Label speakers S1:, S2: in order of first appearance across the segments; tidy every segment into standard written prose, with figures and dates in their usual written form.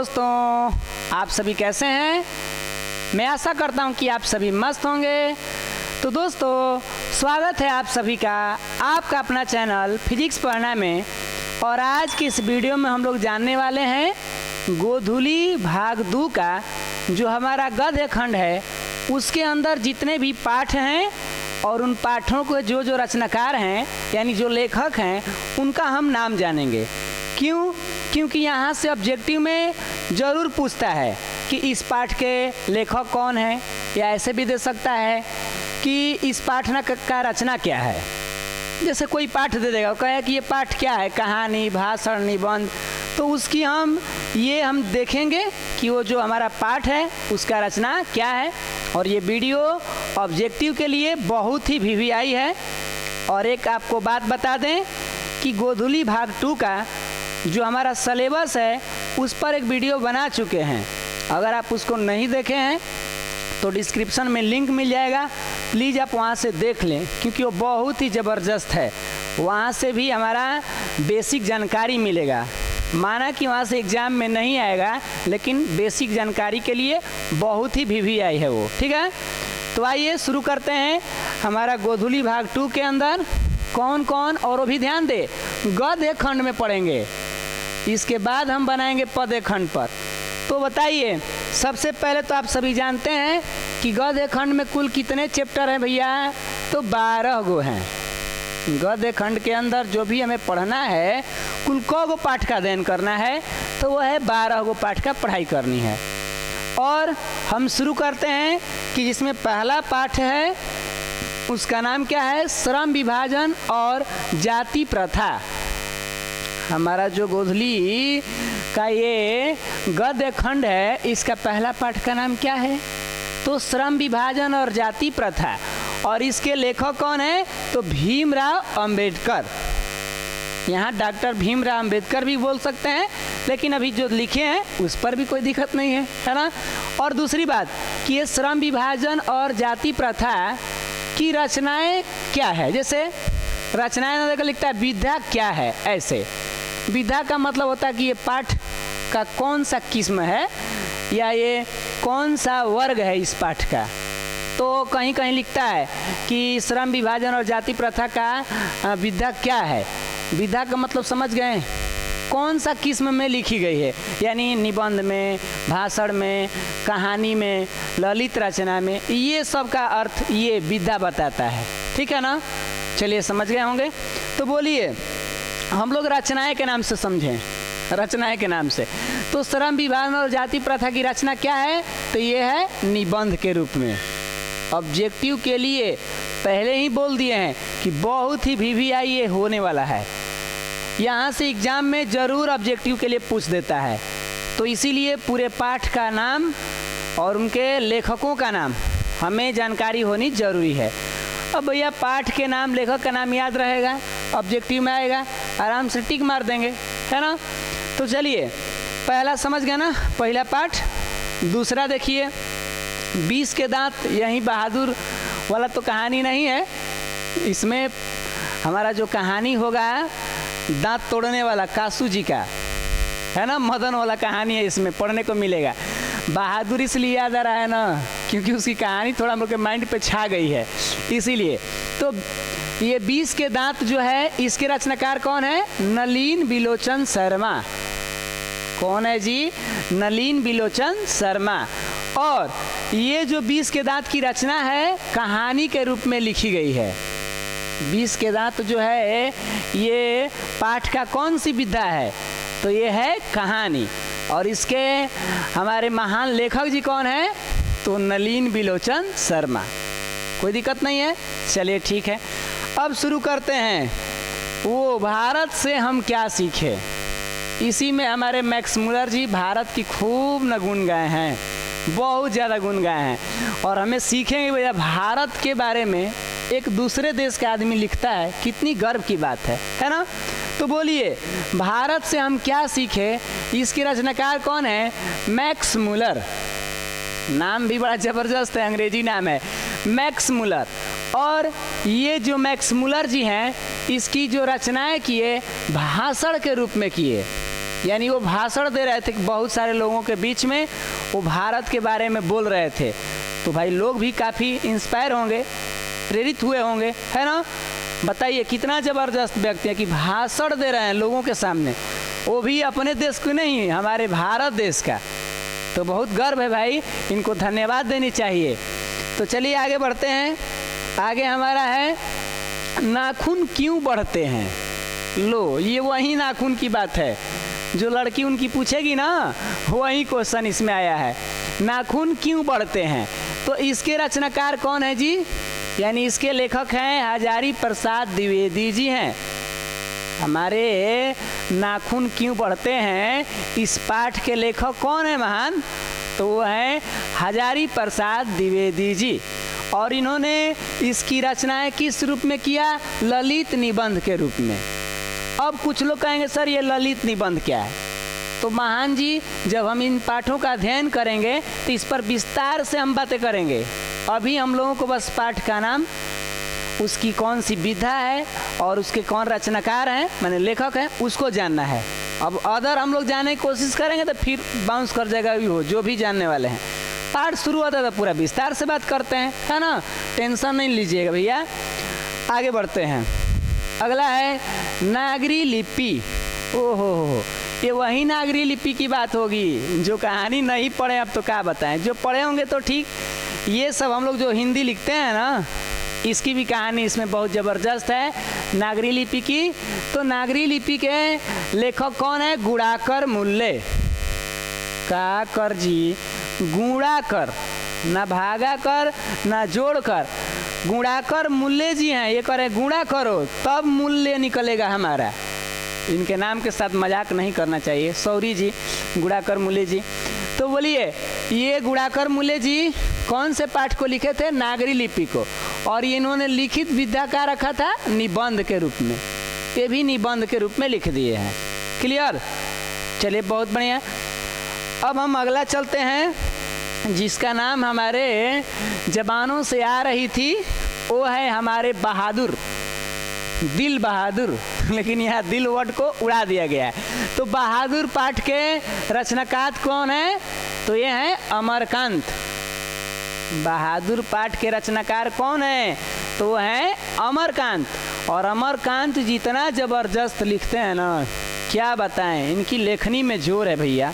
S1: दोस्तों, आप सभी कैसे हैं? मैं आशा करता हूं कि आप सभी मस्त होंगे। तो दोस्तों, स्वागत है आप सभी का आपका अपना चैनल फिजिक्स पढ़ना में। और आज की इस वीडियो में हम लोग जानने वाले हैं गोधुली भाग 2 का जो हमारा गद्य खंड है, उसके अंदर जितने भी पाठ हैं और उन पाठों को जो रचनाकार हैं यानी जो लेखक हैं उनका हम नाम जानेंगे। क्यों? क्योंकि यहाँ से ऑब्जेक्टिव में ज़रूर पूछता है कि इस पाठ के लेखक कौन है, या ऐसे भी दे सकता है कि इस पाठ का रचना क्या है। जैसे कोई पाठ दे देगा, कहे कि ये पाठ क्या है, कहानी, भाषण, निबंध, तो उसकी हम देखेंगे कि वो जो हमारा पाठ है उसका रचना क्या है। और ये वीडियो ऑब्जेक्टिव के लिए बहुत ही वीवीआई है। और एक आपको बात बता दें कि गोधुली भाग 2 का जो हमारा सिलेबस है उस पर एक वीडियो बना चुके हैं। अगर आप उसको नहीं देखे हैं तो डिस्क्रिप्शन में लिंक मिल जाएगा, प्लीज़ आप वहाँ से देख लें, क्योंकि वो बहुत ही ज़बरदस्त है। वहाँ से भी हमारा बेसिक जानकारी मिलेगा। माना कि वहाँ से एग्ज़ाम में नहीं आएगा, लेकिन बेसिक जानकारी के लिए बहुत ही वीवीआई है वो। ठीक है, तो आइए शुरू करते हैं हमारा गोधुली भाग 2 के अंदर कौन कौन, और वो भी ध्यान दे गद्य खंड में पढ़ेंगे, इसके बाद हम बनाएंगे पद्य खंड पर। तो बताइए, सबसे पहले तो आप सभी जानते हैं कि गद्य खंड में कुल कितने चैप्टर हैं भैया? तो 12 गो हैं। गद्य खंड के अंदर जो भी हमें पढ़ना है, कुल गो पाठ का अध्ययन करना है, तो वह है 12 गो पाठ का पढ़ाई करनी है। और हम शुरू करते हैं कि जिसमें पहला पाठ है उसका नाम क्या है? श्रम विभाजन और जाति प्रथा। हमारा जो गोधुली का ये गद्य खंड है, इसका पहला पाठ का नाम क्या है? तो श्रम विभाजन और जाति प्रथा। और इसके लेखक कौन है? तो भीमराव अंबेडकर। यहाँ डॉक्टर भीमराव अंबेडकर भी बोल सकते हैं, लेकिन अभी जो लिखे हैं उस पर भी कोई दिक्कत नहीं है ना। और दूसरी बात कि ये श्रम विभाजन और जाति प्रथा की रचनाएं क्या है। जैसे रचनाएं ना देखकर लिखता है विधा क्या है। ऐसे विधा का मतलब होता है कि ये पाठ का कौन सा किस्म है, या ये कौन सा वर्ग है इस पाठ का। तो कहीं कहीं लिखता है कि श्रम विभाजन और जाति प्रथा का विधा क्या है। विधा का मतलब समझ गए, कौन सा किस्म में लिखी गई है, यानी निबंध में, भाषण में, कहानी में, ललित रचना में, ये सब का अर्थ ये विधा बताता है। ठीक है ना, चलिए समझ गए होंगे। तो बोलिए, हम लोग रचनाएं के नाम से समझें, रचनाएं के नाम से। तो श्रम विभाजन और जाति प्रथा की रचना क्या है? तो ये है निबंध के रूप में। ऑब्जेक्टिव के लिए पहले ही बोल दिए हैं कि बहुत ही वीवीआई ये होने वाला है। यहाँ से एग्जाम में ज़रूर ऑब्जेक्टिव के लिए पूछ देता है, तो इसीलिए पूरे पाठ का नाम और उनके लेखकों का नाम हमें जानकारी होनी ज़रूरी है। अब भैया पाठ के नाम, लेखक का नाम याद रहेगा, ऑब्जेक्टिव में आएगा, आराम से टिक मार देंगे, है ना। तो चलिए, पहला समझ गए ना, पहला पाठ। दूसरा देखिए, 20 के दांत। यहीं बहादुर वाला तो कहानी नहीं है, इसमें हमारा जो कहानी होगा दांत तोड़ने वाला कासू जी का, है ना, मदन वाला कहानी है, इसमें पढ़ने को मिलेगा। बहादुर इसलिए याद आ रहा है ना, क्योंकि उसकी कहानी थोड़ा हम लोग के माइंड पे छा गई है, इसीलिए। तो ये 20 के दांत जो है, इसके रचनाकार कौन है? नलिन बिलोचन शर्मा। कौन है जी? नलिन बिलोचन शर्मा। और ये जो 20 के दांत की रचना है, कहानी के रूप में लिखी गई है। 20 के दांत जो है ये पाठ का कौन सी विधा है? तो ये है कहानी। और इसके हमारे महान लेखक जी कौन है? तो नलिन बिलोचन शर्मा। कोई दिक्कत नहीं है, चलिए ठीक है। अब शुरू करते हैं, वो भारत से हम क्या सीखे। इसी में हमारे मैक्स मुलर जी भारत की खूब न गुण गाए हैं, बहुत ज़्यादा गुण गाए हैं। और हमें सीखेंगे भैया भारत के बारे में, एक दूसरे देश का आदमी लिखता है, कितनी गर्व की बात है ना। तो बोलिए, भारत से हम क्या सीखे, इसकी रचनाकार कौन है? Max Muller. नाम भी बड़ा ज़बरदस्त है, अंग्रेजी नाम है मैक्स मुलर। और ये जो मैक्स मुलर जी हैं, इसकी जो रचनाएं किए भाषण के रूप में किए। यानी वो भाषण दे रहे थे बहुत सारे लोगों के बीच में, वो भारत के बारे में बोल रहे थे। तो भाई लोग भी काफ़ी इंस्पायर होंगे, प्रेरित हुए होंगे, है ना। बताइए कितना ज़बरदस्त व्यक्ति है कि भाषण दे रहे हैं लोगों के सामने, वो भी अपने देश को नहीं, हमारे भारत देश का। तो बहुत गर्व है भाई, इनको धन्यवाद देनी चाहिए। तो चलिए आगे बढ़ते हैं। आगे हमारा है नाखून क्यों बढ़ते हैं। लो ये वही नाखून की बात है जो लड़की उनकी पूछेगी ना, वही क्वेश्चन इसमें आया है, नाखून क्यों बढ़ते हैं। तो इसके रचनाकार कौन है जी, यानी इसके लेखक हैं हजारी प्रसाद द्विवेदी जी हैं। हमारे नाखून क्यों बढ़ते हैं इस पाठ के लेखक कौन है महान, तो वो हैं हजारी प्रसाद द्विवेदी जी। और इन्होंने इसकी रचनाएं किस रूप में किया, ललित निबंध के रूप में। अब कुछ लोग कहेंगे सर ये ललित निबंध क्या है। तो महान जी जब हम इन पाठों का अध्ययन करेंगे तो इस पर विस्तार से हम बातें करेंगे। अभी हम लोगों को बस पाठ का नाम, उसकी कौन सी विधा है और उसके कौन रचनाकार हैं, माने लेखक हैं, उसको जानना है। अब अदर हम लोग जानने की कोशिश करेंगे तो फिर बाउंस कर जाएगा भी हो, जो भी जानने वाले हैं। पाठ शुरू होता है तो पूरा विस्तार से बात करते हैं, है ना, टेंशन नहीं लीजिएगा भैया। आगे बढ़ते हैं। अगला है नागरी लिपि। ओहो, ये वही नागरी लिपि की बात होगी जो कहानी नहीं पढ़े, अब तो क्या बताएं, जो पढ़े होंगे तो ठीक। ये सब हम लोग जो हिंदी लिखते हैं ना, इसकी भी कहानी इसमें बहुत ज़बरदस्त है नागरी लिपि की। तो नागरी लिपि के लेखक कौन है, गुणाकर मूल्य। का कर जी, गुणाकर, ना भागा कर ना जोड़ कर, गुणाकर मूल्य जी हैं। ये करे गुणा करो तब मूल्य निकलेगा हमारा। इनके नाम के साथ मजाक नहीं करना चाहिए, सॉरी जी, गुणाकर मूल्य जी। तो बोलिए ये गुणाकर मूल्य जी कौन से पाठ को लिखे थे, नागरी लिपि को। और ये इन्होंने लिखित विधा का रखा था निबंध के रूप में, ये भी निबंध के रूप में लिख दिए हैं। क्लियर, चलिए बहुत बढ़िया। अब हम अगला चलते हैं जिसका नाम हमारे जबानों से आ रही थी, वो है हमारे बहादुर, दिल बहादुर, लेकिन यहाँ दिल वर्ड को उड़ा दिया गया है। तो बहादुर पाठ के रचनाकार कौन है, तो ये है अमरकांत। बहादुर पाठ के रचनाकार कौन है, तो वो है अमरकांत। और अमरकांत जितना ज़बरदस्त लिखते हैं ना, क्या बताएं, इनकी लेखनी में जोर है भैया।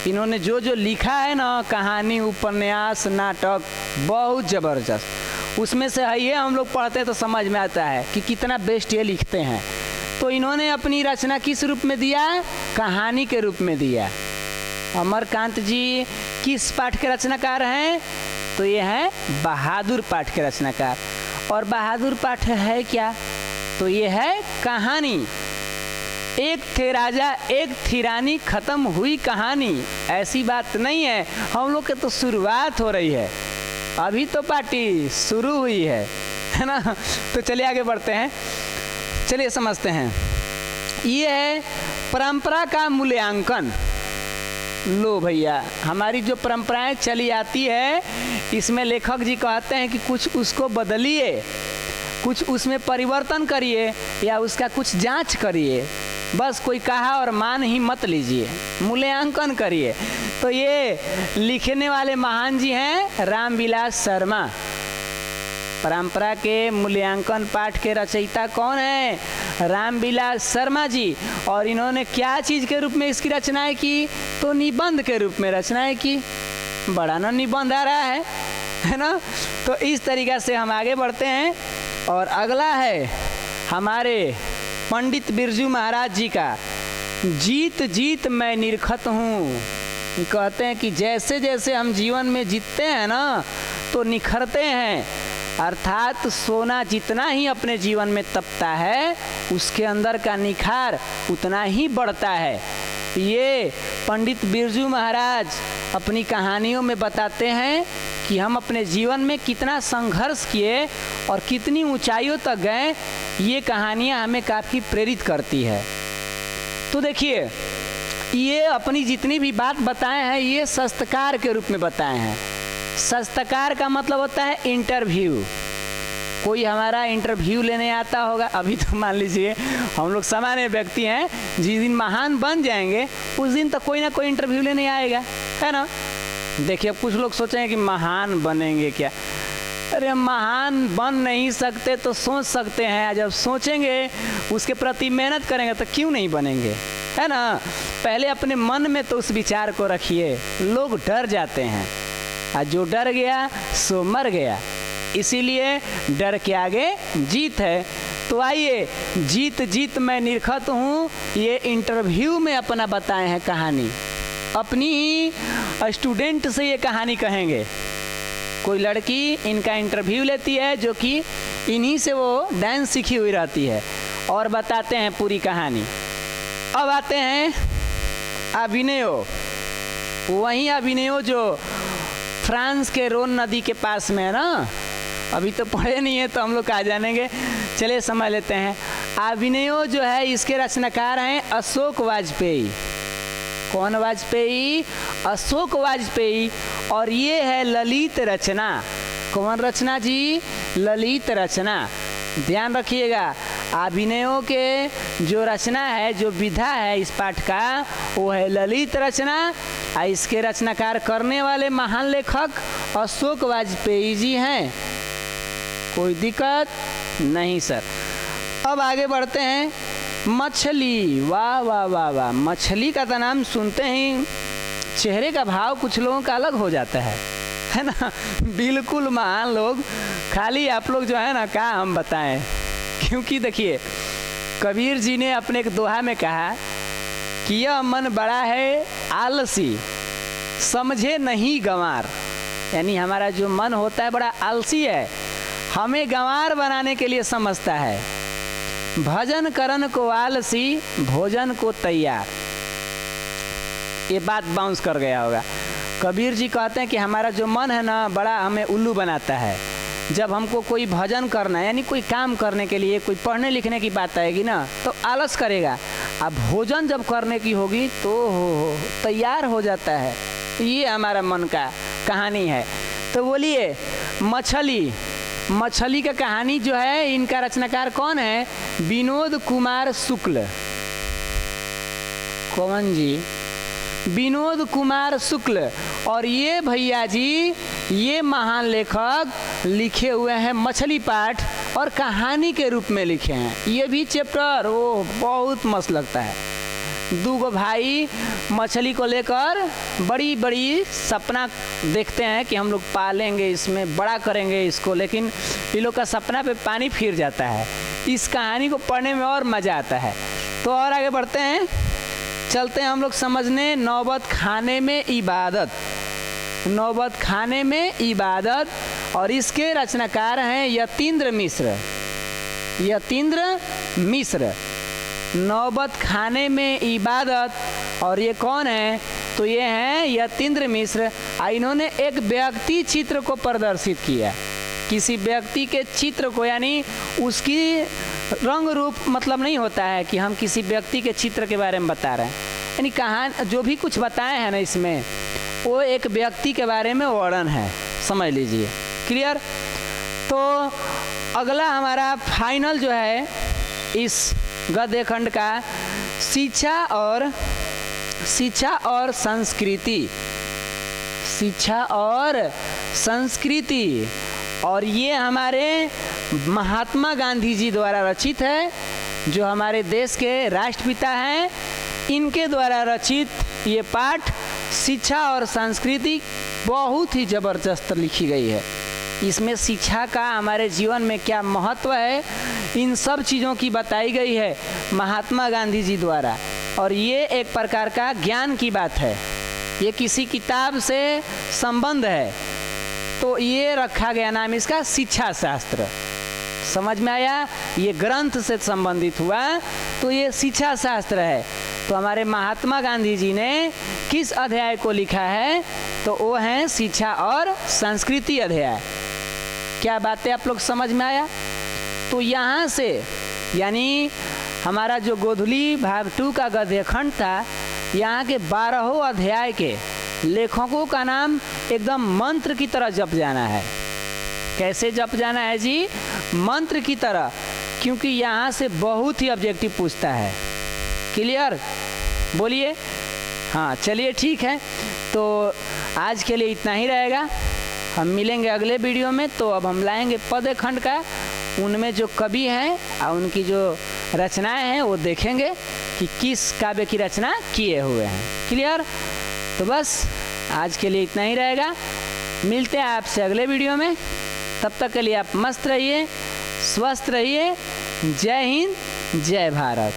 S1: इन्होंने जो जो लिखा है ना, कहानी, उपन्यास, नाटक, बहुत ज़बरदस्त। उसमें से है ये हम लोग पढ़ते हैं तो समझ में आता है कि कितना बेस्ट ये लिखते हैं। तो इन्होंने अपनी रचना किस रूप में दिया, कहानी के रूप में दिया। अमरकांत जी किस पाठ के रचनाकार हैं, तो ये है बहादुर पाठ के रचनाकार। और बहादुर पाठ है क्या, तो ये है कहानी। एक थे राजा एक थी रानी, खत्म हुई कहानी। ऐसी बात नहीं है, हम लोग के तो शुरुआत हो रही है, अभी तो पार्टी शुरू हुई है ना। तो चलिए आगे बढ़ते हैं, चलिए समझते हैं। ये है परंपरा का मूल्यांकन। लो भैया, हमारी जो परंपराएं चली आती है, इसमें लेखक जी कहते हैं कि कुछ उसको बदलिए, कुछ उसमें परिवर्तन करिए, या उसका कुछ जांच करिए। बस कोई कहा और मान ही मत लीजिए, मूल्यांकन करिए। तो ये लिखने वाले महान जी हैं रामविलास शर्मा। परंपरा के मूल्यांकन पाठ के रचयिता कौन है, रामविलास शर्मा जी। और इन्होंने क्या चीज़ के रूप में इसकी रचनाएं की, तो निबंध के रूप में रचनाएं की। बड़ा ना निबंध आ रहा है ना। तो इस तरीक़ा से हम आगे बढ़ते हैं। और अगला है हमारे पंडित बिरजू महाराज जी का, जीत जीत मैं निरखत हूँ। कहते हैं कि जैसे जैसे हम जीवन में जीतते हैं ना, तो निखरते हैं। अर्थात सोना जितना ही अपने जीवन में तपता है, उसके अंदर का निखार उतना ही बढ़ता है। ये पंडित बिरजू महाराज अपनी कहानियों में बताते हैं कि हम अपने जीवन में कितना संघर्ष किए और कितनी ऊंचाइयों तक गए। ये कहानियाँ हमें काफ़ी प्रेरित करती है। तो देखिए, ये अपनी जितनी भी बात बताए हैं, ये शस्त्रकार के रूप में बताए हैं। शस्त्रकार का मतलब होता है इंटरव्यू। कोई हमारा इंटरव्यू लेने आता होगा। अभी तो मान लीजिए हम लोग सामान्य व्यक्ति हैं, जिस दिन महान बन जाएंगे उस दिन तो कोई ना कोई इंटरव्यू लेने आएगा, है ना। देखिए, अब कुछ लोग सोचेंगे कि महान बनेंगे क्या। अरे महान बन नहीं सकते तो सोच सकते हैं, जब सोचेंगे उसके प्रति मेहनत करेंगे तो क्यों नहीं बनेंगे, है ना। पहले अपने मन में तो उस विचार को रखिए। लोग डर जाते हैं और जो डर गया सो मर गया, इसीलिए डर के आगे जीत है। तो आइए, जीत जीत मैं निरखत हूँ, ये इंटरव्यू में अपना बताए हैं कहानी। अपनी ही स्टूडेंट से ये कहानी कहेंगे। कोई लड़की इनका इंटरव्यू लेती है, जो कि इन्हीं से वो डांस सीखी हुई रहती है, और बताते हैं पूरी कहानी। अब आते हैं अभिनयो। वहीं अभिनयो जो फ्रांस के रोन नदी के पास में है ना। अभी तो पढ़े नहीं है तो हम लोग आ जानेंगे, चलिए समझ लेते हैं। अभिनयो जो है, इसके रचनाकार हैं अशोक वाजपेयी। कौन वाजपेयी? अशोक वाजपेयी। और ये है ललित रचना। कौन रचना जी? ललित रचना। ध्यान रखिएगा, अभिनयों के जो रचना है, जो विधा है इस पाठ का, वो है ललित रचना। और इसके रचनाकार करने वाले महान लेखक अशोक वाजपेयी जी हैं। कोई दिक्कत नहीं सर। अब आगे बढ़ते हैं। मछली, वाह वाह वाह वाह। मछली का तो नाम सुनते ही चेहरे का भाव कुछ लोगों का अलग हो जाता है ना। बिल्कुल महान लोग। खाली आप लोग जो है ना, क्या हम बताएं। क्योंकि देखिए, कबीर जी ने अपने एक दोहा में कहा कि यह मन बड़ा है आलसी, समझे नहीं गंवार। यानी हमारा जो मन होता है बड़ा आलसी है, हमें गंवार बनाने के लिए समझता है। भजन करन को आलसी, भोजन को तैयार। ये बात बाउंस कर गया होगा। कबीर जी कहते हैं कि हमारा जो मन है ना, बड़ा हमें उल्लू बनाता है। जब हमको कोई भजन करना है, यानी कोई काम करने के लिए, कोई पढ़ने लिखने की बात आएगी ना, तो आलस करेगा। अब भोजन जब करने की होगी तो तैयार हो जाता है। ये हमारा मन का कहानी है। तो बोलिए, मछली। मछली का कहानी जो है, इनका रचनाकार कौन है? विनोद कुमार शुक्ल। कौन जी? विनोद कुमार शुक्ल। और ये भैया जी, ये महान लेखक लिखे हुए हैं मछली पाठ, और कहानी के रूप में लिखे हैं। ये भी चैप्टर वो बहुत मस्त लगता है। दो भाई मछली को लेकर बड़ी बड़ी सपना देखते हैं कि हम लोग पालेंगे, इसमें बड़ा करेंगे इसको, लेकिन ये लोग का सपना पे पानी फिर जाता है। इस कहानी को पढ़ने में और मज़ा आता है। तो और आगे बढ़ते हैं, चलते हैं हम लोग समझने नौबत खाने में इबादत। नौबत खाने में इबादत, और इसके रचनाकार हैं यतीन्द्र मिश्र। यतीन्द्र मिश्र। नौबत खाने में इबादत, और ये कौन है? तो ये हैं यतीन्द्र मिश्र। इन्होंने एक व्यक्ति चित्र को प्रदर्शित किया। किसी व्यक्ति के चित्र को, यानी उसकी रंग रूप मतलब नहीं होता है कि हम किसी व्यक्ति के चित्र के बारे में बता रहे हैं, यानी कहानी जो भी कुछ बताए हैं ना इसमें, वो एक व्यक्ति के बारे में वर्णन है। समझ लीजिए, क्लियर। तो अगला हमारा फाइनल जो है इस गद्य खंड का, शिक्षा और संस्कृति। शिक्षा और संस्कृति, और ये हमारे महात्मा गांधी जी द्वारा रचित है, जो हमारे देश के राष्ट्रपिता हैं। इनके द्वारा रचित ये पाठ शिक्षा और संस्कृति बहुत ही ज़बरदस्त लिखी गई है। इसमें शिक्षा का हमारे जीवन में क्या महत्व है, इन सब चीज़ों की बताई गई है महात्मा गांधी जी द्वारा। और ये एक प्रकार का ज्ञान की बात है, ये किसी किताब से संबंध है, तो ये रखा गया नाम इसका शिक्षा शास्त्र। समझ में आया? ये ग्रंथ से संबंधित हुआ तो ये शिक्षा शास्त्र है। तो हमारे महात्मा गांधी जी ने किस अध्याय को लिखा है? तो वो है शिक्षा और संस्कृति अध्याय। क्या बातें आप लोग समझ में आया? तो यहाँ से यानी हमारा जो गोधुली भाग 2 का गद्य खंड था, यहाँ के 12 अध्याय के लेखकों का नाम एकदम मंत्र की तरह जप जाना है। कैसे जप जाना है जी? मंत्र की तरह, क्योंकि यहाँ से बहुत ही ऑब्जेक्टिव पूछता है। क्लियर? बोलिए। हाँ चलिए ठीक है, तो आज के लिए इतना ही रहेगा। हम मिलेंगे अगले वीडियो में। तो अब हम लाएंगे पद्य खंड का, उनमें जो कवि हैं और उनकी जो रचनाएं हैं वो देखेंगे कि किस काव्य की रचना किए हुए हैं। क्लियर? तो बस आज के लिए इतना ही रहेगा। मिलते हैं आपसे अगले वीडियो में। तब तक के लिए आप मस्त रहिए, स्वस्थ रहिए। जय हिंद, जय भारत।